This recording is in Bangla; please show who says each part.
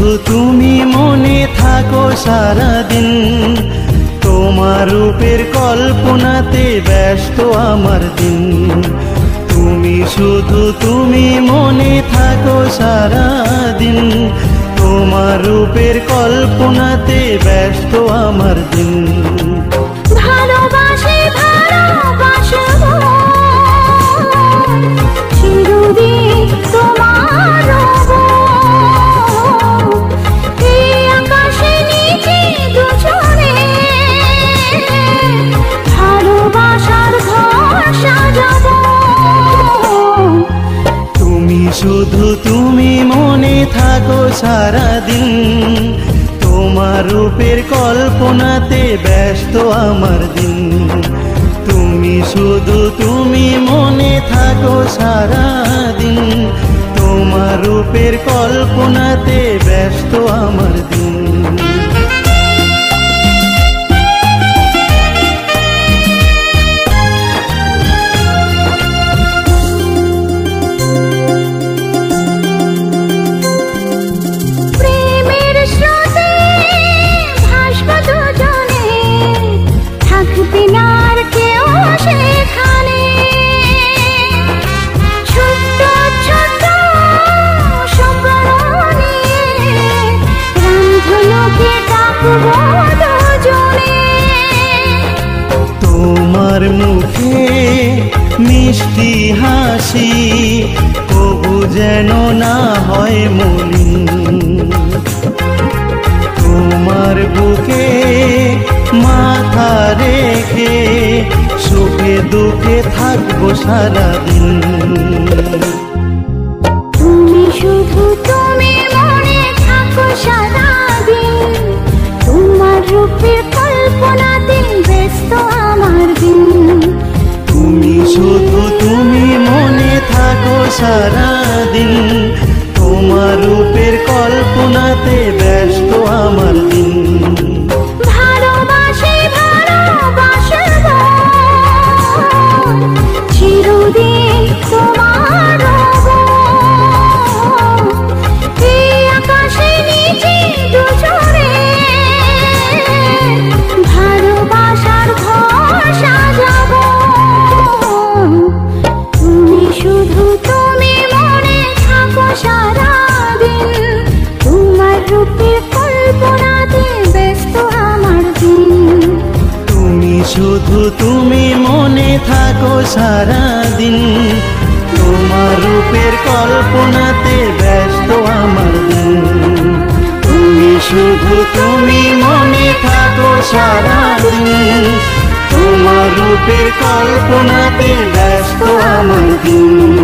Speaker 1: শুধু তুমি মনে থাকো সারাদিন, তোমার রূপের কল্পনাতে ব্যস্ত আমার দিন। তুমি শুধু তুমি মনে থাকো সারাদিন, তোমার রূপের কল্পনাতে ব্যস্ত আমার দিন।
Speaker 2: ভালোবাসি ভালোবাসবো চিরদিন তোমার রব, এই আকাশে নিচে দুজনে ভালোবাসার ঘর সাজাবো।
Speaker 1: তুমি শুধু তুমি মনে থাকো সারাদিন, তোমার রূপের কল্পনাতে ব্যস্ত আমার দিন। তুমি শুধু তুমি মনে থাকো সারাদিন, তোমার রূপের কল্পনাতে ব্যস্ত আমার দিন। তোমার মুখে মিষ্টি হাসি কবু যেন না হয় মলিন, তোমার বুকে মাথা রেখে সুখে দুঃখে থাকবো সারাদিন।
Speaker 2: তুমি শুধু তুমি মনে থাকো সারাদিন, তোমার রূপের কল্পনাতে ব্যস্ত আমার দিন।
Speaker 1: তুমি শুধু তুমি মনে থাকো সারাদিন, তোমার রূপের কল্পনাতে ব্যস্ত আমার দিন।
Speaker 2: ভালোবাসি ভালোবাসবো চিরদিন তোমার রব, এই আকাশে নিচে দুজনে ভালোবাসার ঘর সাজাবো। তুমি শুধু তুমি মনে থাকো সারাদিন, তোমার রূপের কল্পনাতে ব্যস্ত আমার দিন।
Speaker 1: তুমি শুধু তুমি মনে থাকো সারাদিন, তোমার রূপের কল্পনাতে ব্যস্ত আমার দিন। তুমি শুধু তুমি মনে থাকো সারাদিন, তোমার রূপের কল্পনাতে ব্যস্ত আমার দিন।